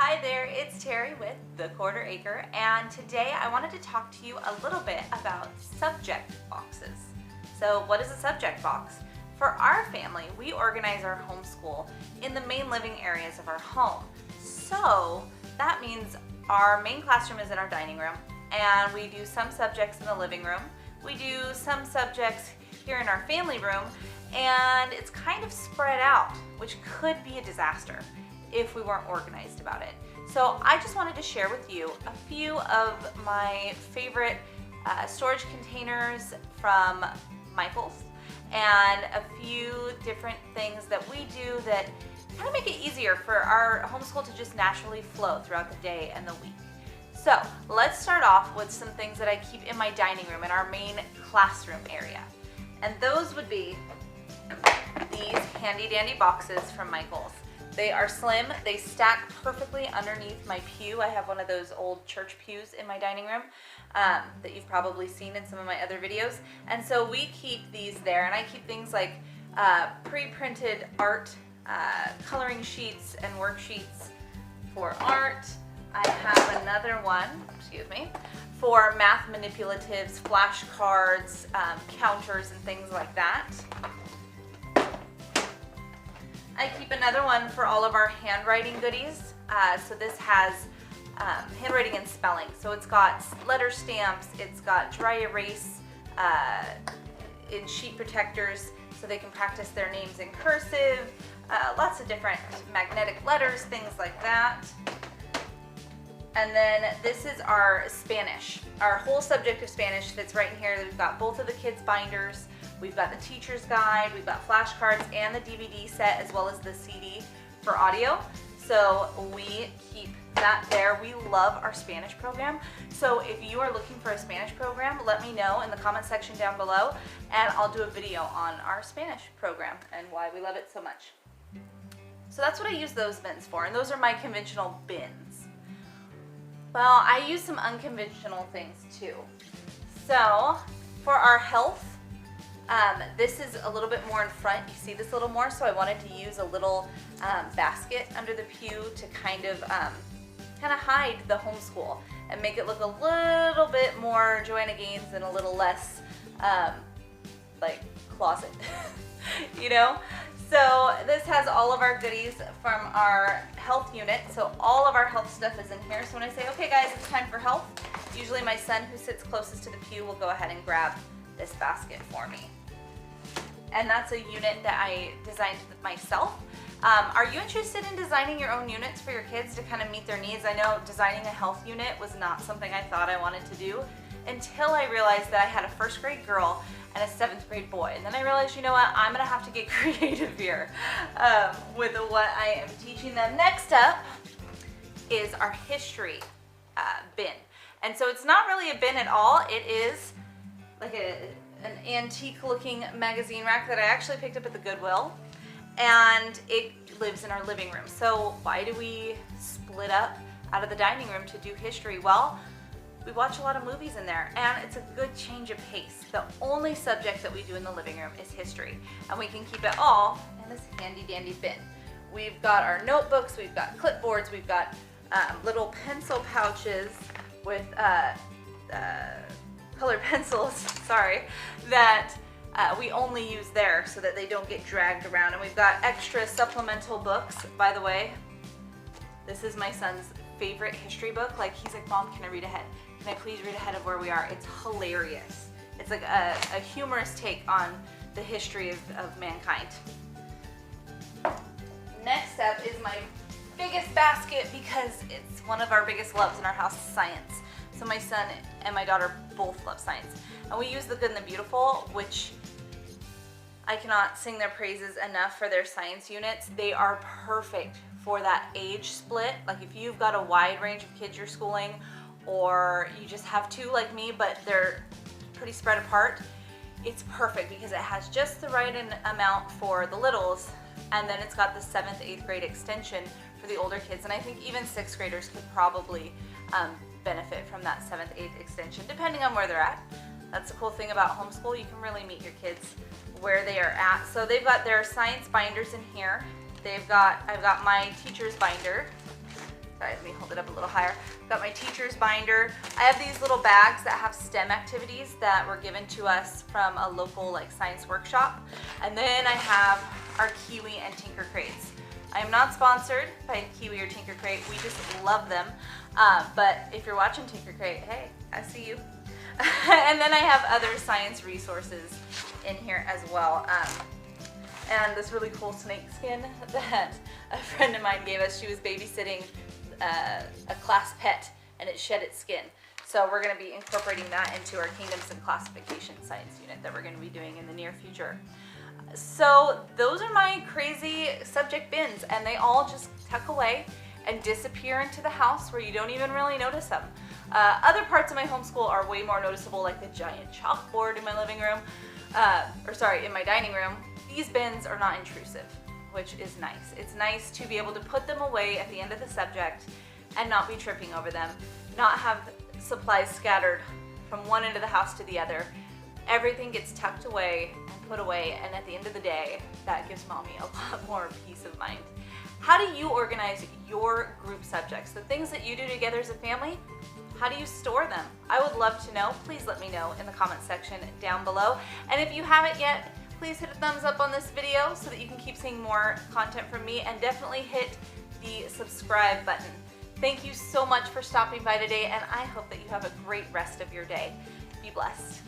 Hi there, it's Terry with The Quarter Acre, and today I wanted to talk to you a little bit about subject boxes. So what is a subject box? For our family, we organize our homeschool in the main living areas of our home. So that means our main classroom is in our dining room, and we do some subjects in the living room. We do some subjects here in our family room, and it's kind of spread out, which could be a disaster if we weren't organized about it. So I just wanted to share with you a few of my favorite storage containers from Michael's and a few different things that we do that kind of make it easier for our homeschool to just naturally flow throughout the day and the week. So let's start off with some things that I keep in my dining room in our main classroom area. And those would be these handy dandy boxes from Michael's. They are slim, they stack perfectly underneath my pew. I have one of those old church pews in my dining room that you've probably seen in some of my other videos. And so we keep these there, and I keep things like pre-printed art, coloring sheets and worksheets for art. I have another one, for math manipulatives, flashcards, counters, and things like that. I keep another one for all of our handwriting goodies. So this has handwriting and spelling. So it's got letter stamps, it's got dry erase in sheet protectors so they can practice their names in cursive, lots of different magnetic letters, things like that. And then this is our Spanish. Our whole subject of Spanish fits right in here. We've got both of the kids' binders. We've got the teacher's guide, we've got flashcards and the DVD set, as well as the CD for audio. So we keep that there. We love our Spanish program. So if you are looking for a Spanish program, let me know in the comment section down below, and I'll do a video on our Spanish program and why we love it so much. So that's what I use those bins for, and those are my conventional bins. Well, I use some unconventional things too. So for our health, this is a little bit more in front. You see this a little more, so I wanted to use a little basket under the pew to kind of hide the homeschool and make it look a little bit more Joanna Gaines and a little less like closet, you know? So this has all of our goodies from our health unit. So all of our health stuff is in here. So when I say, okay guys, it's time for health, usually my son who sits closest to the pew will go ahead and grab this basket for me. And that's a unit that I designed myself. Are you interested in designing your own units for your kids to kind of meet their needs? I know designing a health unit was not something I thought I wanted to do until I realized that I had a first grade girl and a 7th grade boy. And then I realized, you know what, I'm gonna have to get creative here with what I am teaching them. Next up is our history bin. And so it's not really a bin at all. It is like an antique looking magazine rack that I actually picked up at the Goodwill, and it lives in our living room. So why do we split up out of the dining room to do history? Well, we watch a lot of movies in there, and it's a good change of pace. The only subject that we do in the living room is history, and we can keep it all in this handy dandy bin. We've got our notebooks, we've got clipboards, we've got little pencil pouches with colored pencils, sorry, that we only use there so that they don't get dragged around. And we've got extra supplemental books. By the way, this is my son's favorite history book. Like, he's like, Mom, can I read ahead? Can I please read ahead of where we are? It's hilarious. It's like a humorous take on the history of mankind. Next up is my biggest basket, because it's one of our biggest loves in our house, science. So my son and my daughter both love science. And we use The Good and the Beautiful, which I cannot sing their praises enough for their science units. They are perfect for that age split. Like if you've got a wide range of kids you're schooling, or you just have two like me, but they're pretty spread apart, it's perfect because it has just the right amount for the littles, and then it's got the 7th, 8th grade extension for the older kids. And I think even 6th graders could probably benefit from that 7th, 8th extension, depending on where they're at. That's the cool thing about homeschool. You can really meet your kids where they are at. So they've got their science binders in here. I've got my teacher's binder Sorry, let me hold it up a little higher. Got my teacher's binder. I have these little bags that have STEM activities that were given to us from a local like science workshop. And then I have our Kiwi and Tinker crates. I am not sponsored by Kiwi or Tinker Crate. We just love them. But if you're watching Tinker Crate, hey, I see you. And then I have other science resources in here as well. And this really cool snake skin that a friend of mine gave us. She was babysitting a class pet and it shed its skin. So we're going to be incorporating that into our Kingdoms and Classification science unit that we're going to be doing in the near future. So those are my crazy subject bins, and they all just tuck away and disappear into the house where you don't even really notice them. Other parts of my homeschool are way more noticeable, like the giant chalkboard in my living room, in my dining room. These bins are not intrusive, which is nice. It's nice to be able to put them away at the end of the subject and not be tripping over them, not have supplies scattered from one end of the house to the other. Everything gets tucked away and put away, and at the end of the day, that gives mommy a lot more peace of mind. How do you organize your group subjects? The things that you do together as a family, how do you store them? I would love to know. Please let me know in the comment section down below. And if you haven't yet, please hit a thumbs up on this video so that you can keep seeing more content from me, and definitely hit the subscribe button. Thank you so much for stopping by today, and I hope that you have a great rest of your day. Be blessed.